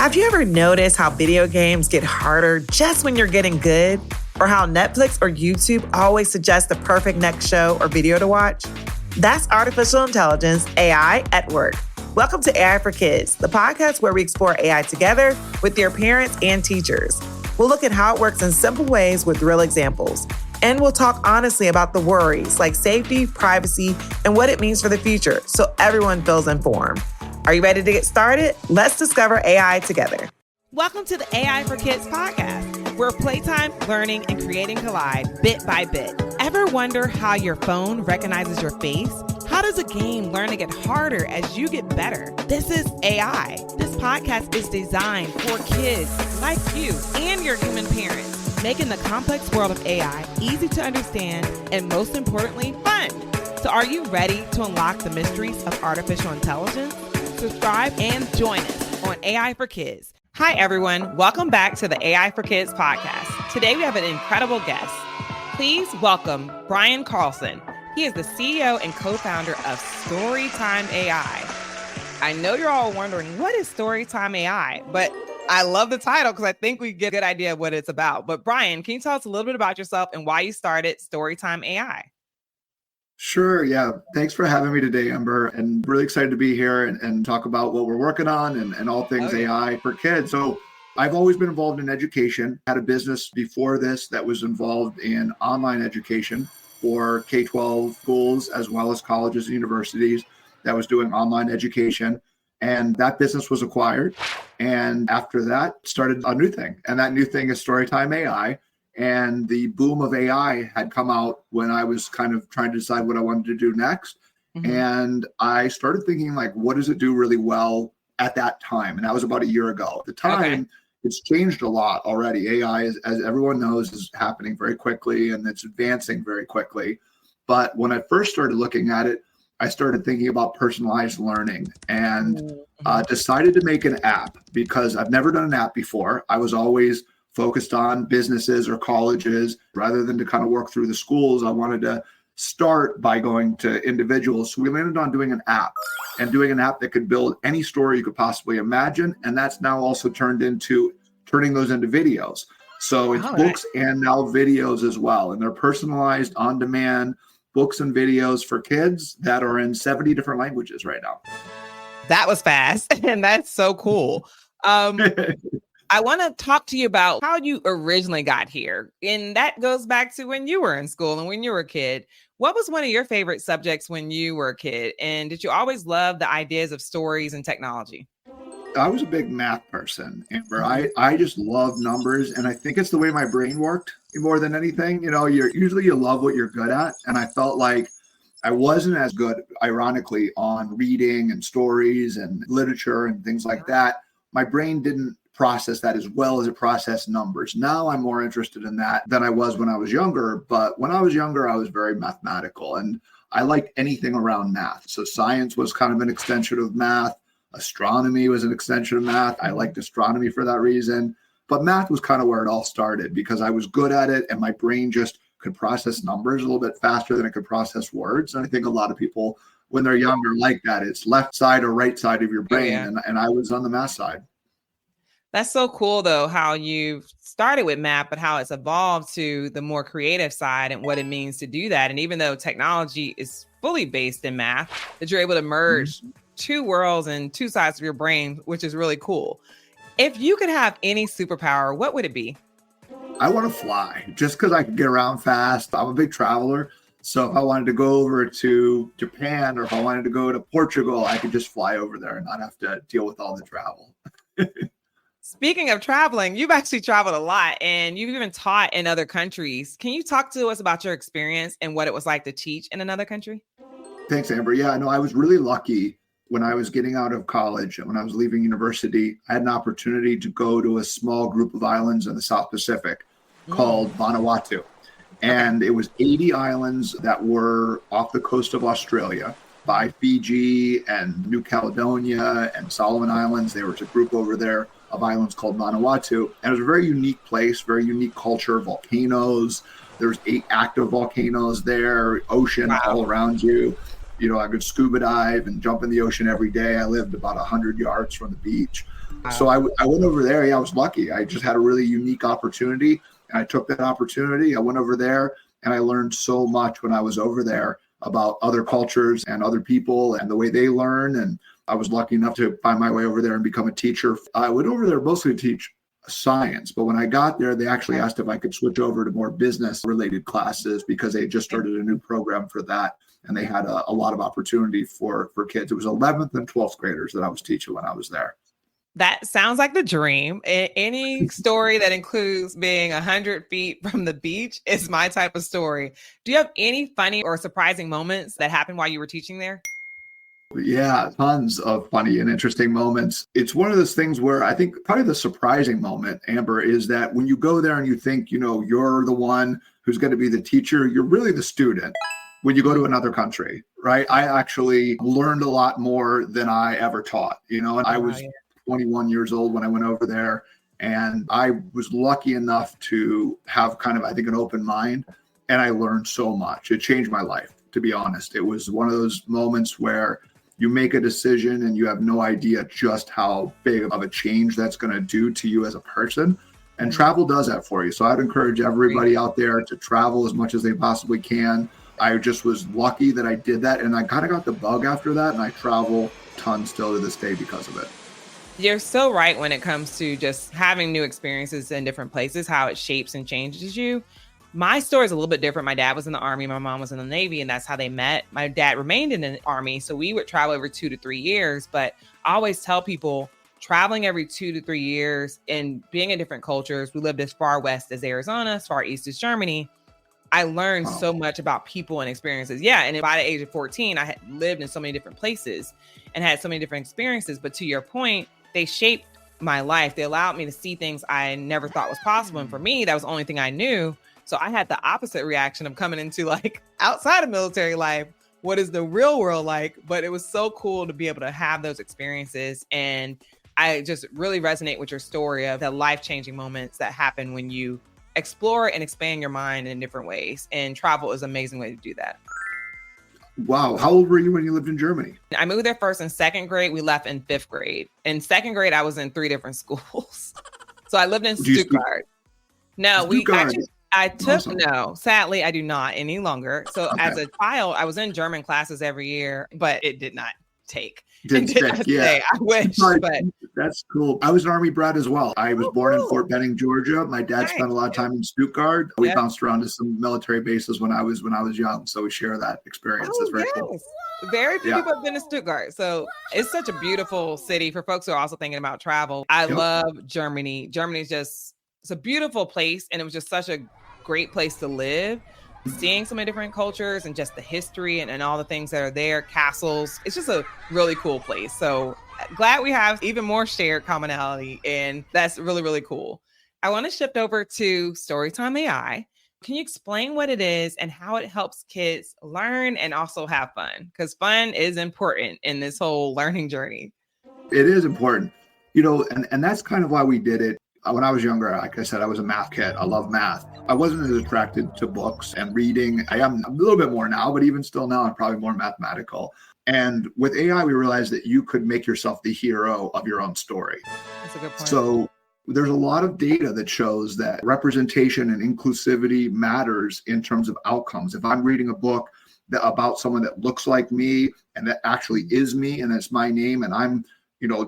Have you ever noticed how video games get harder just when you're getting good? Or how Netflix or YouTube always suggest the perfect next show or video to watch? That's artificial intelligence, AI, at work. Welcome to AI for Kids, the podcast where we explore AI together with your parents and teachers. We'll look at how it works in simple ways with real examples. And we'll talk honestly about the worries like safety, privacy, and what it means for the future so everyone feels informed. Are you ready to get started? Let's discover AI together. Welcome to the AI for Kids podcast, where playtime, learning, and creating collide bit by bit. Ever wonder how your phone recognizes your face? How does a game learn to get harder as you get better? This is AI. This podcast is designed for kids like you and your human parents, making the complex world of AI easy to understand and, most importantly, fun. So are you ready to unlock the mysteries of artificial intelligence? Subscribe and join us on AI for Kids. Hi, everyone. Welcome back to the AI for Kids podcast. Today, we have an incredible guest. Please welcome Brian Carlson. He is the CEO and co-founder of Storytime AI. I know you're all wondering, what is Storytime AI? But I love the title because I think we get a good idea of what it's about. But Brian, can you tell us a little bit about yourself and why you started Storytime AI? Sure. Yeah. Thanks for having me today, Amber. And really excited to be here and talk about what we're working on and all things AI for kids. So I've always been involved in education. Had a business before this that was involved in online education for K-12 schools, as well as colleges and universities that was doing online education. And that business was acquired. And after that, started a new thing. And that new thing is Storytime AI. And the boom of AI had come out when I was kind of trying to decide what I wanted to do next. Mm-hmm. And I started thinking, like, what does it do really well at that time? And that was about a year ago. At the time, It's changed a lot already. AI, as everyone knows, is happening very quickly and it's advancing very quickly. But when I first started looking at it, I started thinking about personalized learning and decided to make an app because I've never done an app before. I was always focused on businesses or colleges rather than to kind of work through the schools. I wanted to start by going to individuals. So we landed on doing an app and doing an app that could build any story you could possibly imagine. And that's now also turned into turning those into videos. So it's books and now videos as well. And they're personalized on demand books and videos for kids that are in 70 different languages right now. That was fast. And that's so cool. I want to talk to you about how you originally got here. And that goes back to when you were in school and when you were a kid. What was one of your favorite subjects when you were a kid? And did you always love the ideas of stories and technology? I was a big math person, Amber. I just love numbers. And I think it's the way my brain worked more than anything. You know, you love what you're good at. And I felt like I wasn't as good, ironically, on reading and stories and literature and things like that. My brain didn't process that as well as it processed numbers. Now I'm more interested in that than I was when I was younger. But when I was younger, I was very mathematical and I liked anything around math. So science was kind of an extension of math. Astronomy was an extension of math. I liked astronomy for that reason. But math was kind of where it all started because I was good at it and my brain just could process numbers a little bit faster than it could process words. And I think a lot of people, when they're younger, like that. It's left side or right side of your brain. Yeah. And I was on the math side. That's so cool, though, how you started with math, but how it's evolved to the more creative side and what it means to do that. And even though technology is fully based in math, that you're able to merge two worlds and two sides of your brain, which is really cool. If you could have any superpower, what would it be? I want to fly just because I can get around fast. I'm a big traveler. So if I wanted to go over to Japan or if I wanted to go to Portugal, I could just fly over there and not have to deal with all the travel. Speaking of traveling, you've actually traveled a lot and you've even taught in other countries. Can you talk to us about your experience and what it was like to teach in another country? Thanks, Amber. Yeah, no, I was really lucky when I was getting out of college and when I was leaving university. I had an opportunity to go to a small group of islands in the South Pacific called Vanuatu. And it was 80 islands that were off the coast of Australia by Fiji and New Caledonia and Solomon Islands. There was a group over there of islands called Vanuatu. And it was a very unique place, very unique culture, volcanoes. There's 8 active volcanoes there, ocean all around you. You know, I could scuba dive and jump in the ocean every day. I lived about 100 yards from the beach. So I went over there. Yeah, I was lucky. I just had a really unique opportunity, and I took that opportunity. I went over there, and I learned so much when I was over there about other cultures and other people and the way they learn. And I was lucky enough to find my way over there and become a teacher. I went over there mostly to teach science, but when I got there, they actually asked if I could switch over to more business related classes because they just started a new program for that. And they had a lot of opportunity for kids. It was 11th and 12th graders that I was teaching when I was there. That sounds like the dream. Any story that includes being 100 feet from the beach is my type of story. Do you have any funny or surprising moments that happened while you were teaching there? Yeah, tons of funny and interesting moments. It's one of those things where I think probably the surprising moment, Amber, is that when you go there and you think, you're the one who's going to be the teacher, you're really the student when you go to another country, right? I actually learned a lot more than I ever taught, and I was 21 years old when I went over there, and I was lucky enough to have kind of, I think, an open mind, and I learned so much. It changed my life, to be honest. It was one of those moments where you make a decision and you have no idea just how big of a change that's going to do to you as a person. And travel does that for you. So I'd encourage everybody out there to travel as much as they possibly can. I just was lucky that I did that. And I kind of got the bug after that. And I travel tons still to this day because of it. You're so right when it comes to just having new experiences in different places, how it shapes and changes you. My story is a little bit different. My dad was in the Army. My mom was in the Navy, and that's how they met. My dad remained in the Army, so we would travel every 2 to 3 years. But I always tell people traveling every 2 to 3 years and being in different cultures. We lived as far west as Arizona, as far east as Germany. I learned so much about people and experiences. Yeah, and by the age of 14, I had lived in so many different places and had so many different experiences. But to your point, they shaped my life. They allowed me to see things I never thought was possible. And for me, that was the only thing I knew. So I had the opposite reaction of coming into like outside of military life. What is the real world like? But it was so cool to be able to have those experiences. And I just really resonate with your story of the life-changing moments that happen when you explore and expand your mind in different ways. And travel is an amazing way to do that. Wow. How old were you when you lived in Germany? I moved there first in second grade. We left in fifth grade. In second grade, I was in 3 different schools. So I lived in Stuttgart. No, sadly, I do not any longer. So as a child, I was in German classes every year, but it did not take. I wish, but that's cool. I was an Army brat as well. I was born in Fort Benning, Georgia. My dad spent a lot of time in Stuttgart. We bounced around to some military bases when I was young. So we share that experience. It's very cool. Very few people have been to Stuttgart. So it's such a beautiful city for folks who are also thinking about travel. I love Germany. Germany is it's a beautiful place. And it was just such a great place to live. Seeing so many different cultures and just the history and all the things that are there, castles. It's just a really cool place. So glad we have even more shared commonality. And that's really, really cool. I want to shift over to Storytime AI. Can you explain what it is and how it helps kids learn and also have fun? Because fun is important in this whole learning journey. It is important, and that's kind of why we did it. When I was younger, like I said, I was a math kid. I love math. I wasn't as attracted to books and reading. I am a little bit more now, but even still now, I'm probably more mathematical. And with AI, we realized that you could make yourself the hero of your own story. That's a good point. So there's a lot of data that shows that representation and inclusivity matters in terms of outcomes. If I'm reading a book about someone that looks like me and that actually is me and it's my name and I'm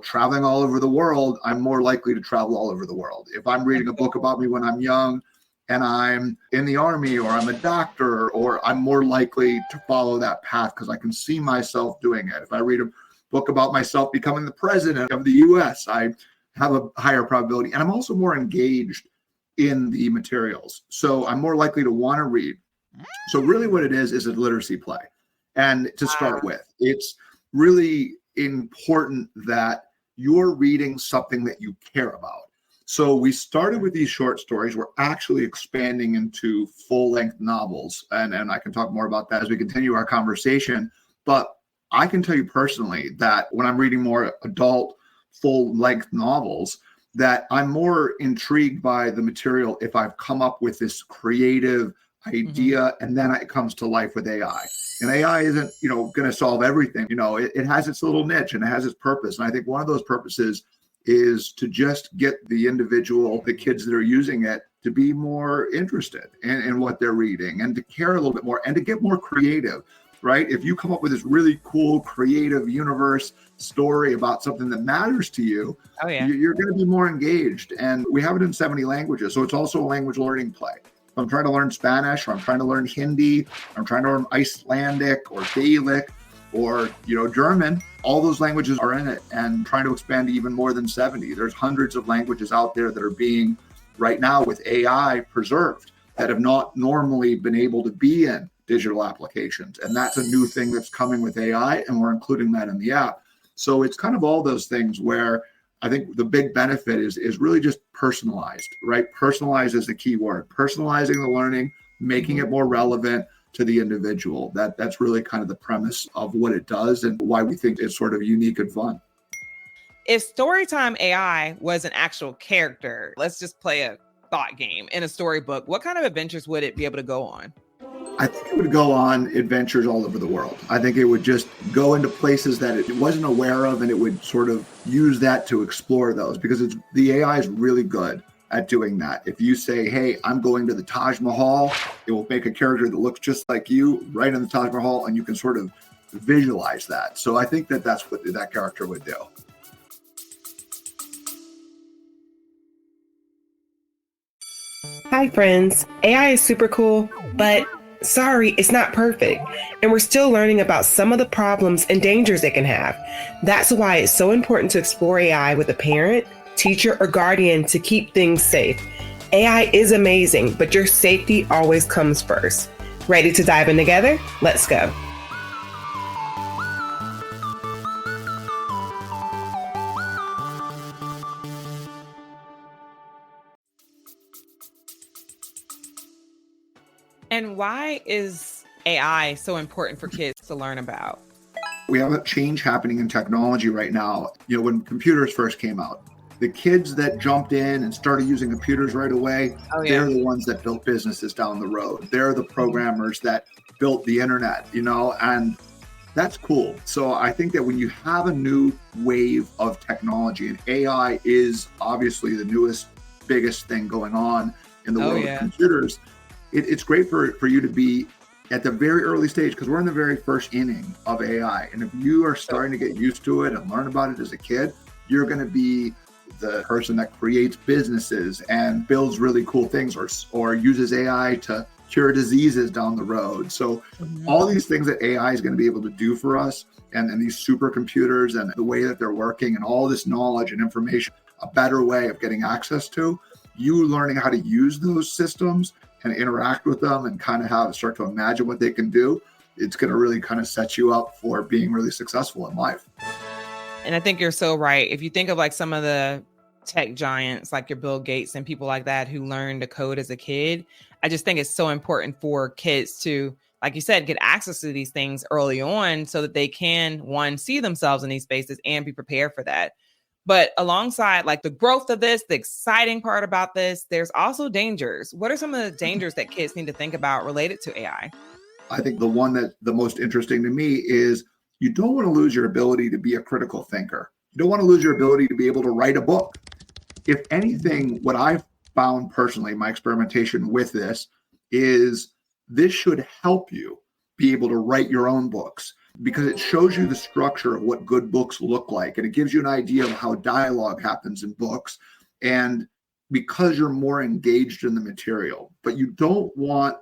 traveling all over the world, I'm more likely to travel all over the world. If I'm reading a book about me when I'm young and I'm in the Army or I'm a doctor, or I'm more likely to follow that path because I can see myself doing it. If I read a book about myself becoming the president of the US, I have a higher probability. And I'm also more engaged in the materials. So I'm more likely to want to read. So really what it is a literacy play. And to start with, it's really important that you're reading something that you care about. So we started with these short stories. We're actually expanding into full-length novels. And I can talk more about that as we continue our conversation. But I can tell you personally that when I'm reading more adult full-length novels, that I'm more intrigued by the material if I've come up with this creative idea and then it comes to life with AI. And AI isn't, going to solve everything. It has its little niche and it has its purpose. And I think one of those purposes is to just get the individual, the kids that are using it, to be more interested in what they're reading and to care a little bit more and to get more creative, right? If you come up with this really cool, creative universe story about something that matters to you, Oh, yeah. you're going to be more engaged. And we have it in 70 languages. So it's also a language learning play. If I'm trying to learn Spanish, or I'm trying to learn Hindi, I'm trying to learn Icelandic or Gaelic or, German, all those languages are in it, and trying to expand to even more than 70. There's hundreds of languages out there that are being right now with AI preserved that have not normally been able to be in digital applications. And that's a new thing that's coming with AI, and we're including that in the app. So it's kind of all those things where I think the big benefit is really just personalized, right? Personalized is the key word. Personalizing the learning, making it more relevant to the individual. That's really kind of the premise of what it does and why we think it's sort of unique and fun. If Storytime AI was an actual character, let's just play a thought game in a storybook, what kind of adventures would it be able to go on? I think it would go on adventures all over the world. I think it would just go into places that it wasn't aware of, and it would sort of use that to explore those, because the AI is really good at doing that. If you say, hey, I'm going to the Taj Mahal, it will make a character that looks just like you right in the Taj Mahal, and you can sort of visualize that. So I think that's what that character would do. Hi, friends. AI is super cool, but sorry, it's not perfect. And we're still learning about some of the problems and dangers it can have. That's why it's so important to explore AI with a parent, teacher, or guardian to keep things safe. AI is amazing, but your safety always comes first. Ready to dive in together? Let's go. And why is AI so important for kids to learn about? We have a change happening in technology right now. When computers first came out, the kids that jumped in and started using computers right away, they're the ones that built businesses down the road. They're the programmers that built the internet, and that's cool. So I think that when you have a new wave of technology, and AI is obviously the newest, biggest thing going on in the world of computers, it's great for you to be at the very early stage, because we're in the very first inning of AI. And if you are starting to get used to it and learn about it as a kid, you're going to be the person that creates businesses and builds really cool things, or uses AI to cure diseases down the road. So all these things that AI is going to be able to do for us, and these supercomputers and the way that they're working, and all this knowledge and information, a better way of getting access to, you learning how to use those systems and interact with them and kind of start to imagine what they can do, it's going to really kind of set you up for being really successful in life. And I think you're so right. If you think of like some of the tech giants, like your Bill Gates and people like that who learned to code as a kid, I just think it's so important for kids to, like you said, get access to these things early on so that they can, one, see themselves in these spaces and be prepared for that. But alongside like the growth of this, the exciting part about this, there's also dangers. What are some of the dangers that kids need to think about related to AI? I think the one that the most interesting to me is you don't want to lose your ability to be a critical thinker. You don't want to lose your ability to be able to write a book. If anything, what I've found personally, my experimentation with this is this should help you be able to write your own books, because it shows you the structure of what good books look like. And it gives you an idea of how dialogue happens in books. And because you're more engaged in the material, but you don't want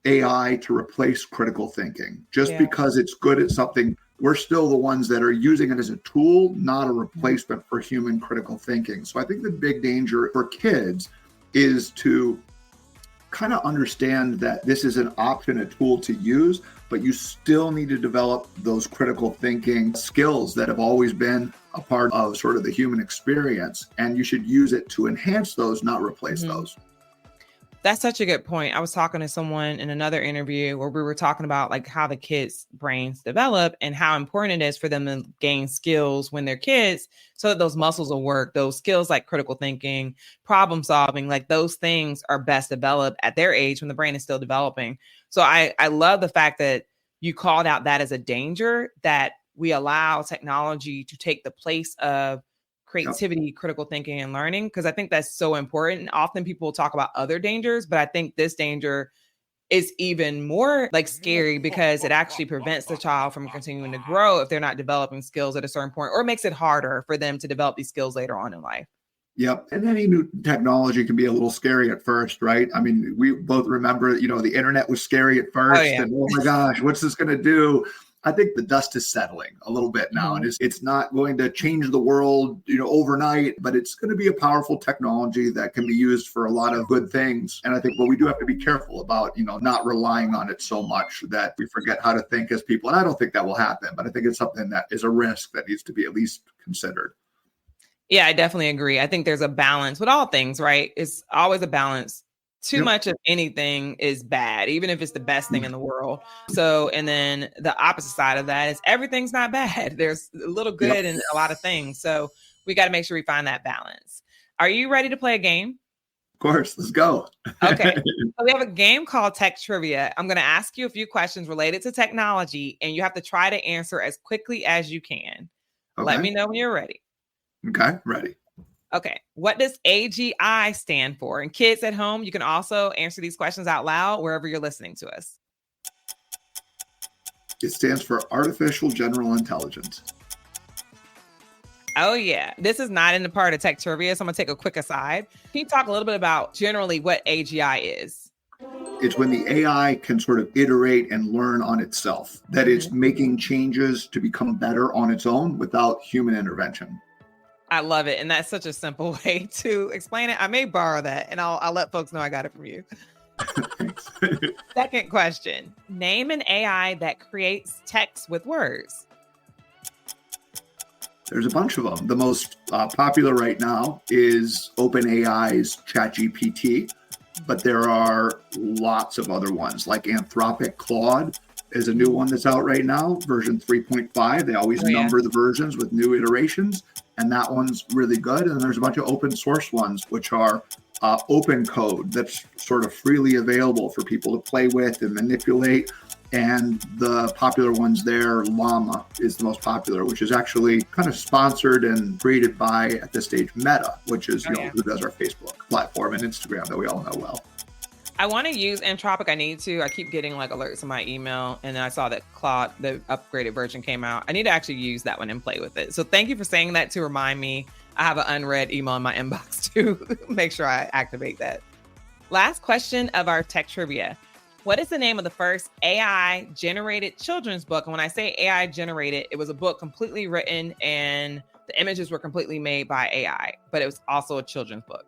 AI to replace critical thinking just because it's good at something. We're still the ones that are using it as a tool, not a replacement for human critical thinking. So I think the big danger for kids is to kind of understand that this is an option, a tool to use, but you still need to develop those critical thinking skills that have always been a part of sort of the human experience. And you should use it to enhance those, not replace those. That's such a good point. I was talking to someone in another interview where we were talking about like how the kids' brains develop and how important it is for them to gain skills when they're kids so that those muscles will work. Those skills like critical thinking, problem solving, like those things are best developed at their age when the brain is still developing. So I love the fact that you called out that as a danger, that we allow technology to take the place of creativity, critical thinking, and learning, because I think that's so important. And often people talk about other dangers, but I think this danger is even more like scary because it actually prevents the child from continuing to grow if they're not developing skills at a certain point, or makes it harder for them to develop these skills later on in life. Yep. And any new technology can be a little scary at first, right? I mean, we both remember, the internet was scary at first. And oh my gosh, what's this going to do? I think the dust is settling a little bit now, and it's not going to change the world, overnight, but it's going to be a powerful technology that can be used for a lot of good things. And I think, we do have to be careful about, not relying on it so much that we forget how to think as people. And I don't think that will happen, but I think it's something that is a risk that needs to be at least considered. Yeah, I definitely agree. I think there's a balance with all things, right? It's always a balance. Too much of anything is bad, even if it's the best thing in the world. So, and then the opposite side of that is everything's not bad. There's a little good in a lot of things. So we got to make sure we find that balance. Are you ready to play a game? Of course, let's go. Okay. So we have a game called Tech Trivia. I'm going to ask you a few questions related to technology, and you have to try to answer as quickly as you can. Okay. Let me know when you're ready. Okay, ready. Okay. What does AGI stand for? And kids at home, you can also answer these questions out loud wherever you're listening to us. It stands for Artificial General Intelligence. Oh, yeah. This is not in the part of Tech Trivia, so I'm going to take a quick aside. Can you talk a little bit about generally what AGI is? It's when the AI can sort of iterate and learn on itself, that it's making changes to become better on its own without human intervention. I love it. And that's such a simple way to explain it. I may borrow that and I'll let folks know I got it from you. Second question. Name an AI that creates text with words. There's a bunch of them. The most popular right now is OpenAI's ChatGPT, but there are lots of other ones like Anthropic Claude is a new one that's out right now, version 3.5. They always number the versions with new iterations. And that one's really good. And there's a bunch of open source ones, which are open code that's sort of freely available for people to play with and manipulate. And the popular ones there, Llama is the most popular, which is actually kind of sponsored and created by, at this stage, Meta, which is who does our Facebook platform and Instagram that we all know well. I want to use Anthropic. I keep getting like alerts in my email. And then I saw that Claude, the upgraded version, came out. I need to actually use that one and play with it. So thank you for saying that to remind me. I have an unread email in my inbox to make sure I activate that. Last question of our Tech Trivia. What is the name of the first AI generated children's book? And when I say AI generated, it was a book completely written and the images were completely made by AI, but it was also a children's book.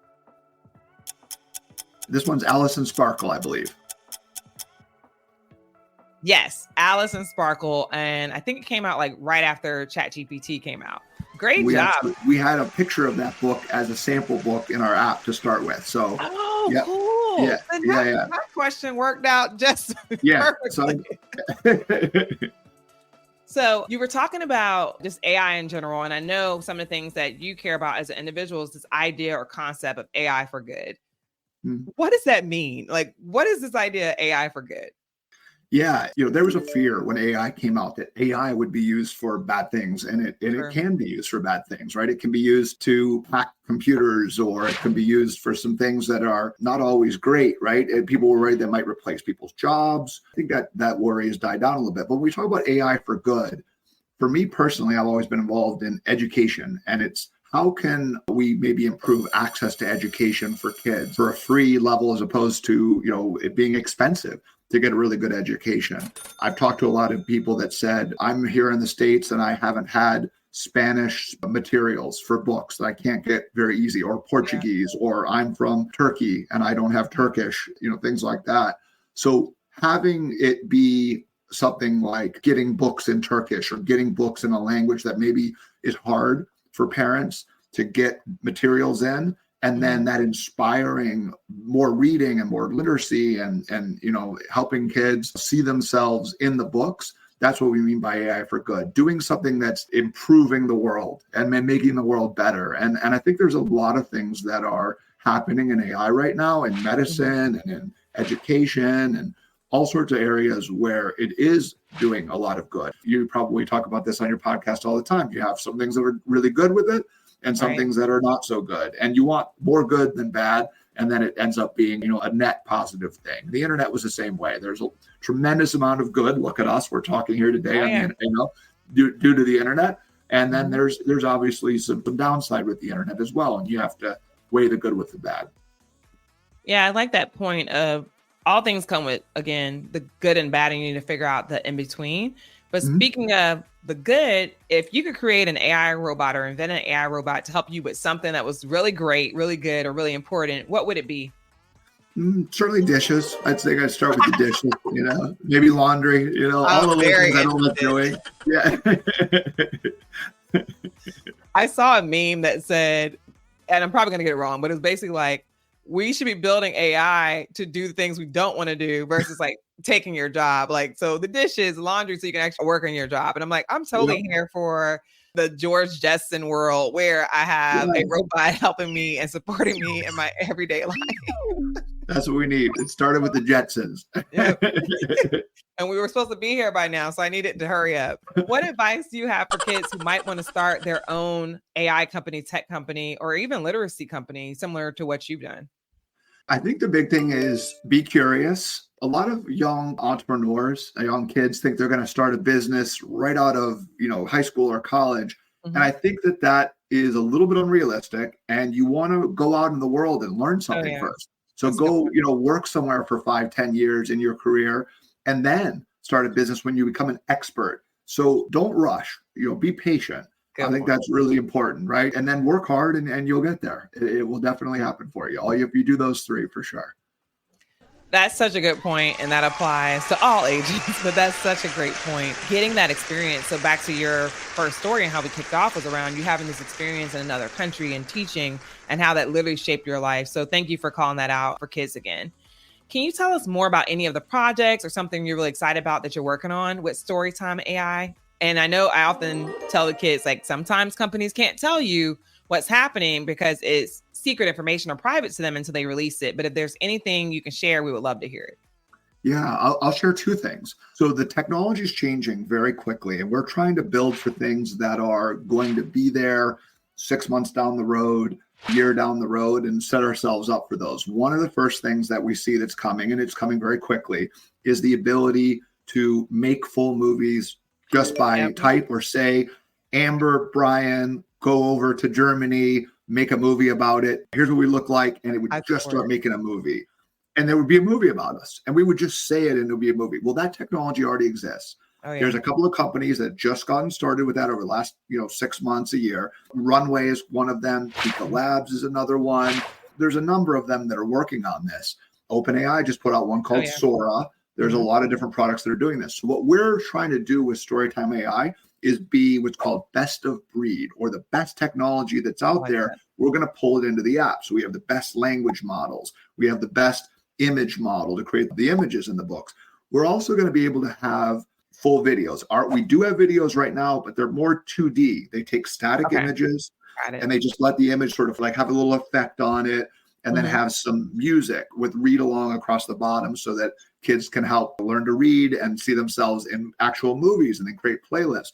This one's Alice and Sparkle, I believe. Yes, Alice and Sparkle. And I think it came out like right after ChatGPT came out. Great job. We had a picture of that book as a sample book in our app to start with. So, cool. Yeah, That question worked out just perfectly. So you were talking about just AI in general. And I know some of the things that you care about as an individual is this idea or concept of AI for good. What does that mean? Like, what is this idea of AI for good? Yeah, there was a fear when AI came out that AI would be used for bad things, and it can be used for bad things, right? It can be used to hack computers, or it can be used for some things that are not always great, right? And people were worried that might replace people's jobs. I think that worry has died down a little bit. But when we talk about AI for good, for me personally, I've always been involved in education, and it's how can we maybe improve access to education for kids for a free level as opposed to, it being expensive to get a really good education. I've talked to a lot of people that said, I'm here in the States and I haven't had Spanish materials for books that I can't get very easy, or Portuguese, or I'm from Turkey and I don't have Turkish, things like that. So having it be something like getting books in Turkish or getting books in a language that maybe is hard for parents to get materials in, and then that inspiring more reading and more literacy and helping kids see themselves in the books. That's what we mean by AI for good, doing something that's improving the world and making the world better. And I think there's a lot of things that are happening in AI right now, in medicine and in education and all sorts of areas where it is doing a lot of good. You probably talk about this on your podcast all the time. You have some things that are really good with it, and some things that are not so good. And you want more good than bad. And then it ends up being, a net positive thing. The internet was the same way. There's a tremendous amount of good. Look at us. We're talking here today on the, due to the internet. And then there's obviously some downside with the internet as well. And you have to weigh the good with the bad. Yeah, I like that point of all things come with, again, the good and bad, and you need to figure out the in between. But speaking of the good, if you could create an AI robot or invent an AI robot to help you with something that was really great, really good, or really important, what would it be? Certainly dishes. I'd say I'd start with the dishes, maybe laundry, all the things I don't like doing. Yeah. I saw a meme that said, and I'm probably going to get it wrong, but it's basically like, we should be building AI to do the things we don't want to do versus like taking your job. Like, so the dishes, laundry, so you can actually work on your job. And I'm like, I'm totally here for the George Jetson world where I have a robot helping me and supporting me in my everyday life. That's what we need. It started with the Jetsons. And we were supposed to be here by now, so I needed to hurry up. What advice do you have for kids who might want to start their own AI company, tech company, or even literacy company, similar to what you've done? I think the big thing is be curious. A lot of young entrepreneurs, young kids think they're going to start a business right out of, high school or college. And I think that is a little bit unrealistic, and you want to go out in the world and learn something first. So go, work somewhere for 5-10 years in your career and then start a business when you become an expert. So don't rush, be patient. I think that's really important, right? And then work hard and you'll get there. It will definitely happen for you. If you do those three, for sure. That's such a good point, and that applies to all ages, but that's such a great point. Getting that experience. So back to your first story and how we kicked off was around you having this experience in another country and teaching and how that literally shaped your life. So thank you for calling that out for kids again. Can you tell us more about any of the projects or something you're really excited about that you're working on with Storytime AI? And I know I often tell the kids, like, sometimes companies can't tell you what's happening because it's secret information or private to them until they release it. But if there's anything you can share, we would love to hear it. Yeah, I'll share two things. So the technology is changing very quickly, and we're trying to build for things that are going to be there 6 months down the road, year down the road, and set ourselves up for those. One of the first things that we see that's coming, and it's coming very quickly, is the ability to make full movies just by type or say, Amber, Brian, go over to Germany, make a movie about it. Here's what we look like. And it would just start making a movie. And there would be a movie about us. And we would just say it and it would be a movie. Well, that technology already exists. There's a couple of companies that just gotten started with that over the last 6 months, a year. Runway is one of them. Pika Labs is another one. There's a number of them that are working on this. OpenAI just put out one called Sora. There's a lot of different products that are doing this. So what we're trying to do with Storytime AI is be what's called best of breed, or the best technology that's out there. We're going to pull it into the app. So we have the best language models. We have the best image model to create the images in the books. We're also going to be able to have full videos. We do have videos right now, but they're more 2D. They take static images and they just let the image sort of like have a little effect on it, and then have some music with read along across the bottom so that kids can help learn to read and see themselves in actual movies and then create playlists.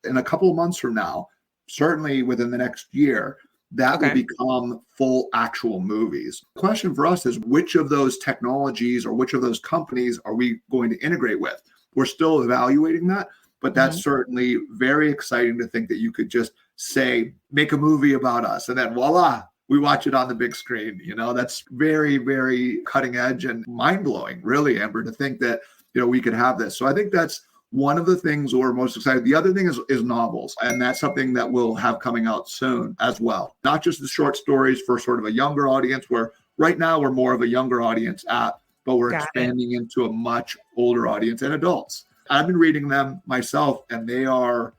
In a couple of months from now, certainly within the next year, that will become full actual movies. The question for us is, which of those technologies or which of those companies are we going to integrate with? We're still evaluating that, but that's certainly very exciting to think that you could just say, make a movie about us, and then voila, we watch it on the big screen. That's very, very cutting edge and mind blowing, really, Amber, to think that, we could have this. So I think that's one of the things we're most excited. The other thing is novels. And that's something that we'll have coming out soon as well. Not just the short stories for sort of a younger audience, where right now we're more of a younger audience app, but we're expanding into a much older audience and adults. I've been reading them myself, and they are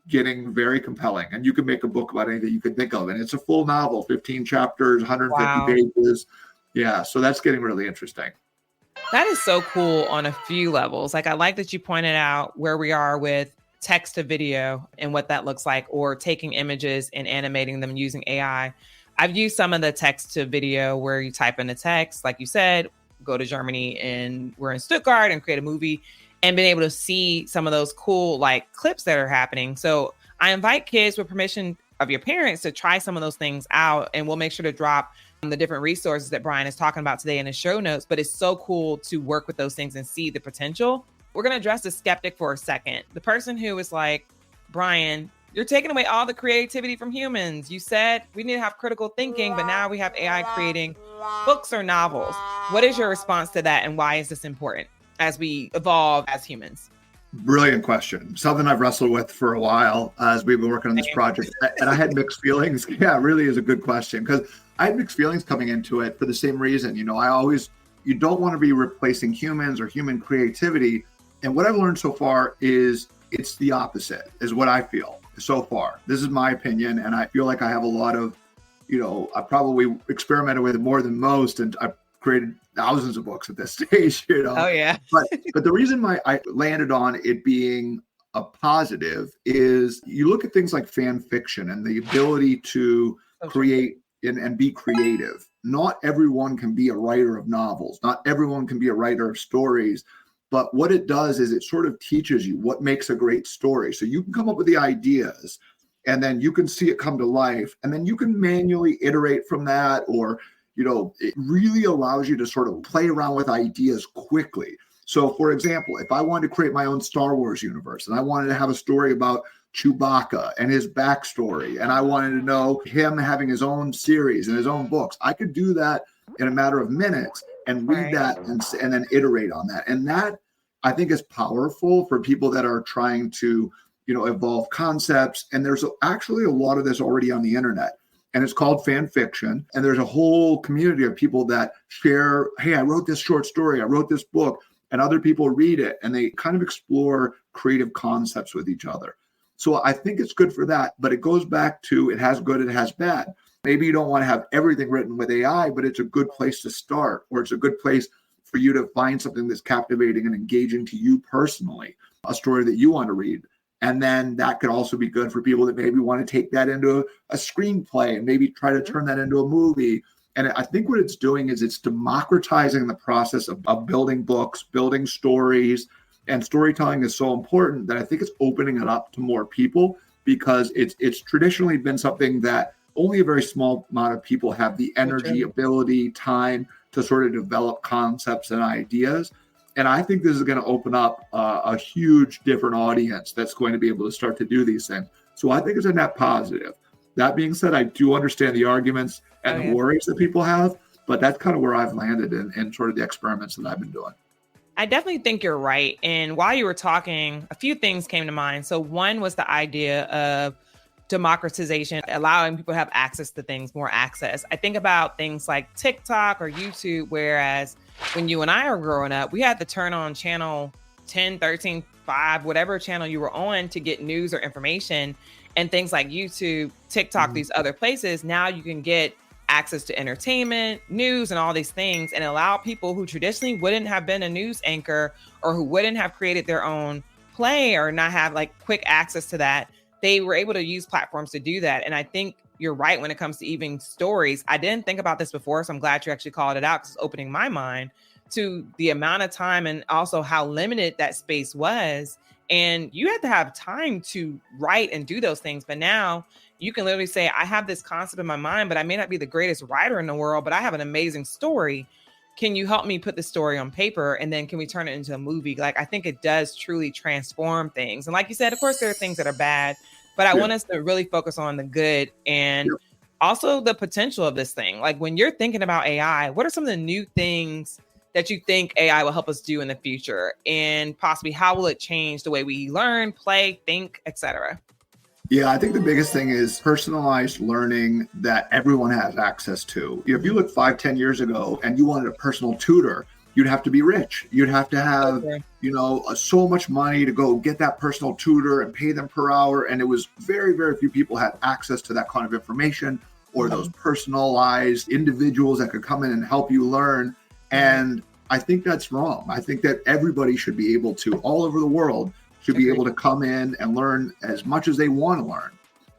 getting very compelling. And you can make a book about anything you can think of. And it's a full novel, 15 chapters, 150 pages. Yeah, so that's getting really interesting. That is so cool on a few levels. Like, I like that you pointed out where we are with text to video and what that looks like, or taking images and animating them using AI. I've used some of the text to video where you type in the text, like you said, go to Germany and we're in Stuttgart and create a movie, and been able to see some of those cool like clips that are happening. So I invite kids with permission of your parents to try some of those things out. And we'll make sure to drop the different resources that Brian is talking about today in his show notes. But it's so cool to work with those things and see the potential. We're going to address the skeptic for a second. The person who is like, Brian, you're taking away all the creativity from humans. You said we need to have critical thinking, but now we have AI creating books or novels. What is your response to that? And why is this important as we evolve as humans? Brilliant question. Something I've wrestled with for a while as we've been working on this project. And I had mixed feelings. Yeah, it really is a good question, because I had mixed feelings coming into it for the same reason. You don't want to be replacing humans or human creativity. And what I've learned so far is it's the opposite, is what I feel so far. This is my opinion. And I feel like I have a lot of, I probably experimented with it more than most. And I've created thousands of books at this stage, Oh, yeah. but the reason I landed on it being a positive is you look at things like fan fiction and the ability to create and be creative. Not everyone can be a writer of novels. Not everyone can be a writer of stories. But what it does is it sort of teaches you what makes a great story. So you can come up with the ideas and then you can see it come to life, and then you can manually iterate from that, or it really allows you to sort of play around with ideas quickly. So, for example, if I wanted to create my own Star Wars universe and I wanted to have a story about Chewbacca and his backstory, and I wanted to know him having his own series and his own books, I could do that in a matter of minutes and read that and then iterate on that. And that, I think, is powerful for people that are trying to, evolve concepts. And there's actually a lot of this already on the internet. And it's called fan fiction. And there's a whole community of people that share, hey, I wrote this short story, I wrote this book, and other people read it and they kind of explore creative concepts with each other. So I think it's good for that, but it goes back to it has good, it has bad. Maybe you don't want to have everything written with AI, but it's a good place to start, or it's a good place for you to find something that's captivating and engaging to you personally, a story that you want to read. And then that could also be good for people that maybe want to take that into a screenplay and maybe try to turn that into a movie. And I think what it's doing is it's democratizing the process of building books, building stories. And storytelling is so important that I think it's opening it up to more people, because it's traditionally been something that only a very small amount of people have the energy, ability, time to sort of develop concepts and ideas. And I think this is going to open up a huge different audience that's going to be able to start to do these things. So I think it's a net positive. That being said, I do understand the arguments and the worries that people have, but that's kind of where I've landed in sort of the experiments that I've been doing. I definitely think you're right. And while you were talking, a few things came to mind. So one was the idea of democratization, allowing people to have access to things, more access. I think about things like TikTok or YouTube, whereas when you and I were growing up, we had to turn on channel 10, 13, 5, whatever channel you were on to get news or information. And things like YouTube, TikTok, these other places, now you can get access to entertainment, news, and all these things, and allow people who traditionally wouldn't have been a news anchor or who wouldn't have created their own play or not have like quick access to that. They were able to use platforms to do that. And I think you're right when it comes to even stories. I didn't think about this before, so I'm glad you actually called it out, because it's opening my mind to the amount of time and also how limited that space was. And you had to have time to write and do those things. But now you can literally say, I have this concept in my mind, but I may not be the greatest writer in the world, but I have an amazing story. Can you help me put the story on paper? And then can we turn it into a movie? Like, I think it does truly transform things. And like you said, of course, there are things that are bad, but I want us to really focus on the good and also the potential of this thing. Like, when you're thinking about AI, what are some of the new things that you think AI will help us do in the future? And possibly how will it change the way we learn, play, think, etc.? Yeah, I think the biggest thing is personalized learning that everyone has access to. If you look 5-10 years ago and you wanted a personal tutor, you'd have to be rich. You'd have to have, so much money to go get that personal tutor and pay them per hour. And it was very, very few people had access to that kind of information, or those personalized individuals that could come in and help you learn. And I think that's wrong. I think that everybody should be able to, all over the world, should be able to come in and learn as much as they want to learn.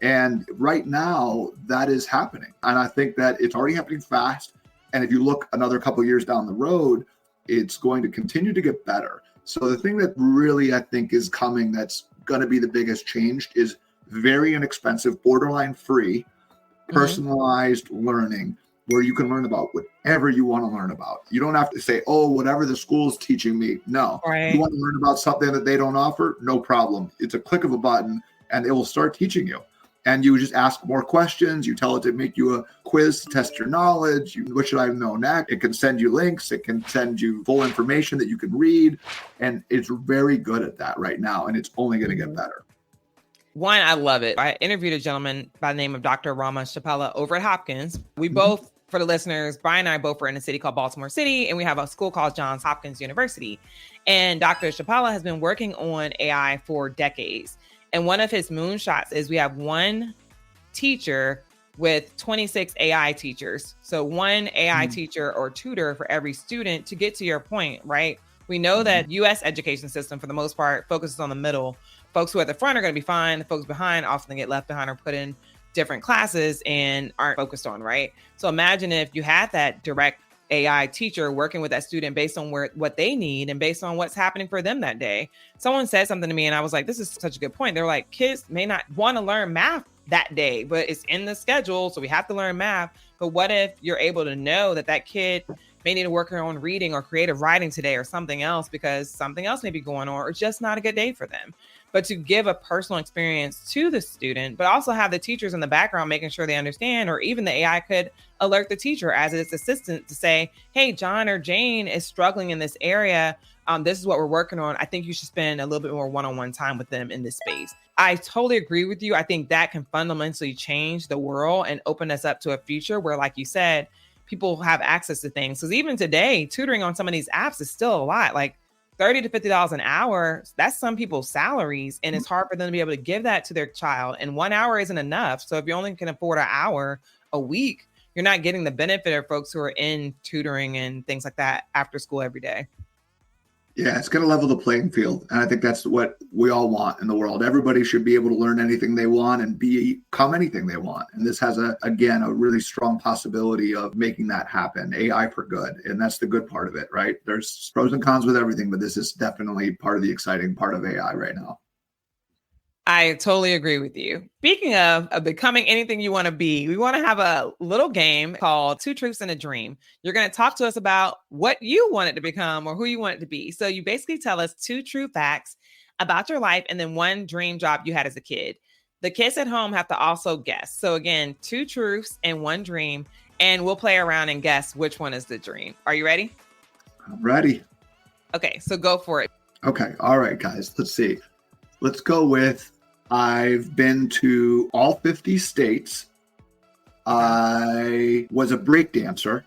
And right now, that is happening. And I think that it's already happening fast. And if you look another couple of years down the road, it's going to continue to get better. So the thing that really, I think, is coming that's going to be the biggest change is very inexpensive, borderline free, personalized learning where you can learn about whatever you want to learn about. You don't have to say, oh, whatever the school is teaching me. No. Right. You want to learn about something that they don't offer? No problem. It's a click of a button and it will start teaching you. And you just ask more questions. You tell it to make you a quiz to test your knowledge. What should I know next? It can send you links. It can send you full information that you can read. And it's very good at that right now. And it's only going to get better. One, I love it. I interviewed a gentleman by the name of Dr. Rama Chapella over at Hopkins. We both, for the listeners, Brian and I both were in a city called Baltimore City, and we have a school called Johns Hopkins University. And Dr. Chapella has been working on AI for decades. And one of his moonshots is we have one teacher with 26 AI teachers. So one AI teacher or tutor for every student. To get to your point, right? We know that U.S. education system, for the most part, focuses on the middle. Folks who are at the front are going to be fine. The folks behind often get left behind or put in different classes and aren't focused on, right? So imagine if you had that direct AI teacher working with that student based on what they need and based on what's happening for them that day. Someone said something to me and I was like, this is such a good point. They're like, kids may not want to learn math that day, but it's in the schedule. So we have to learn math. But what if you're able to know that kid may need to work on reading or creative writing today or something else because something else may be going on or just not a good day for them. But to give a personal experience to the student, but also have the teachers in the background making sure they understand, or even the AI could alert the teacher as its assistant to say, hey, John or Jane is struggling in this area. This is what we're working on. I think you should spend a little bit more one-on-one time with them in this space. I totally agree with you. I think that can fundamentally change the world and open us up to a future where, like you said, people have access to things. Because even today, tutoring on some of these apps is still a lot. Like $30 to $50 an hour, that's some people's salaries. And it's hard for them to be able to give that to their child. And 1 hour isn't enough. So if you only can afford an hour a week, you're not getting the benefit of folks who are in tutoring and things like that after school every day. Yeah, it's going to level the playing field. And I think that's what we all want in the world. Everybody should be able to learn anything they want and become anything they want. And this has, a really strong possibility of making that happen. AI for good. And that's the good part of it, right? There's pros and cons with everything, but this is definitely part of the exciting part of AI right now. I totally agree with you. Speaking of becoming anything you want to be, we want to have a little game called Two Truths and a Dream. You're going to talk to us about what you want it to become or who you want it to be. So you basically tell us 2 true facts about your life and then 1 dream job you had as a kid. The kids at home have to also guess. So again, 2 truths and 1 dream, and we'll play around and guess which one is the dream. Are you ready? I'm ready. Okay, so go for it. Okay. All right, guys. Let's see. Let's go with I've been to all 50 states. I was a break dancer.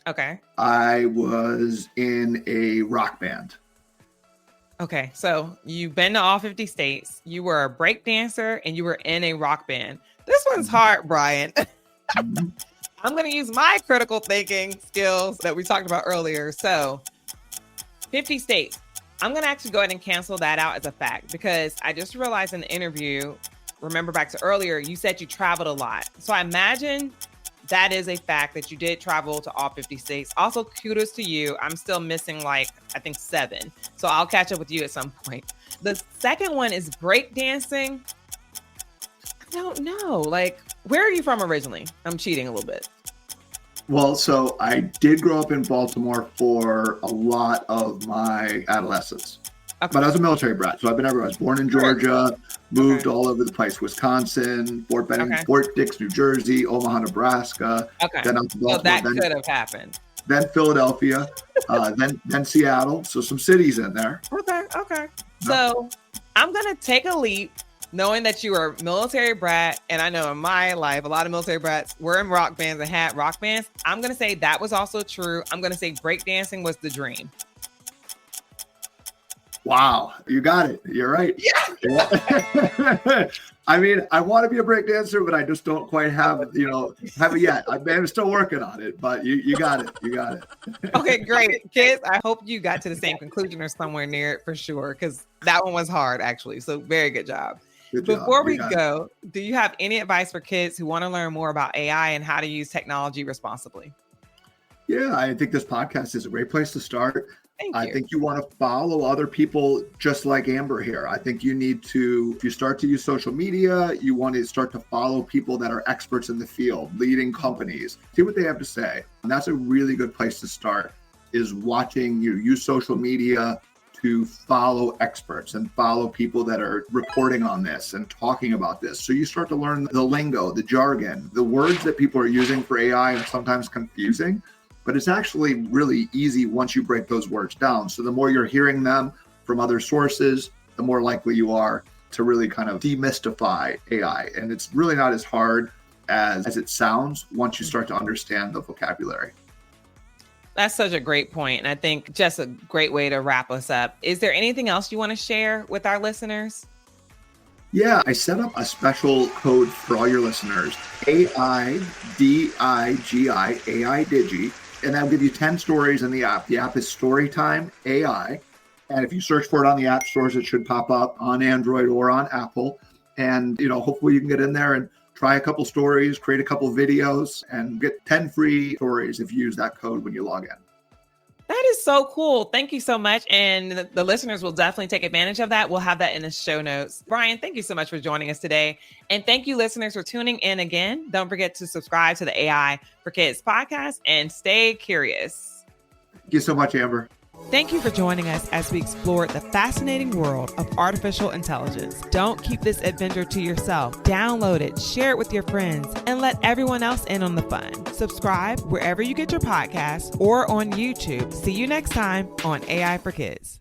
Okay. I was in a rock band. Okay. So you've been to all 50 states. You were a break dancer and you were in a rock band. This one's hard, Brian. I'm going to use my critical thinking skills that we talked about earlier. So 50 states. I'm going to actually go ahead and cancel that out as a fact because I just realized in the interview, remember back to earlier, you said you traveled a lot. So I imagine that is a fact that you did travel to all 50 states. Also, kudos to you. I'm still missing I think 7. So I'll catch up with you at some point. The second one is breakdancing. I don't know. Where are you from originally? I'm cheating a little bit. Well, so I did grow up in Baltimore for a lot of my adolescence. Okay. But I was a military brat, so I've been everywhere. I was born in Georgia, moved all over the place. Wisconsin, Fort Benning, Fort Dix, New Jersey, Omaha, Nebraska. Okay. Then out to Baltimore. So that could have happened. Then Philadelphia, then Seattle. So some cities in there. Okay. So I'm going to take a leap. Knowing that you were a military brat, and I know in my life, a lot of military brats were in rock bands and had rock bands. I'm going to say that was also true. I'm going to say breakdancing was the dream. Wow. You got it. You're right. Yeah. I mean, I want to be a breakdancer, but I just don't quite have it yet. I'm still working on it, but you got it. You got it. Okay, great. Kids, I hope you got to the same conclusion or somewhere near it for sure, because that one was hard, actually. So very good job. Before we go, do you have any advice for kids who want to learn more about AI and how to use technology responsibly? Yeah, I think this podcast is a great place to start. Thank I you. think you want to follow other people just like Amber here. I think you need to, if you start to use social media, you want to start to follow people that are experts in the field, leading companies, see what they have to say. And that's a really good place to start, is watching you use social media to follow experts and follow people that are reporting on this and talking about this. So you start to learn the lingo, the jargon, the words that people are using for AI are sometimes confusing, but it's actually really easy once you break those words down. So the more you're hearing them from other sources, the more likely you are to really kind of demystify AI. And it's really not as hard as it sounds once you start to understand the vocabulary. That's such a great point. And I think just a great way to wrap us up. Is there anything else you want to share with our listeners? Yeah, I set up a special code for all your listeners, AIDIGI, AI Digi, and that'll give you 10 stories in the app. The app is Storytime AI. And if you search for it on the app stores, it should pop up on Android or on Apple. And, hopefully you can get in there and try a couple stories, create a couple videos, and get 10 free stories if you use that code when you log in. That is so cool. Thank you so much. And the listeners will definitely take advantage of that. We'll have that in the show notes. Brian, thank you so much for joining us today. And thank you, listeners, for tuning in again. Don't forget to subscribe to the AI for Kids podcast and stay curious. Thank you so much, Amber. Thank you for joining us as we explored the fascinating world of artificial intelligence. Don't keep this adventure to yourself. Download it, share it with your friends, and let everyone else in on the fun. Subscribe wherever you get your podcasts or on YouTube. See you next time on AI for Kids.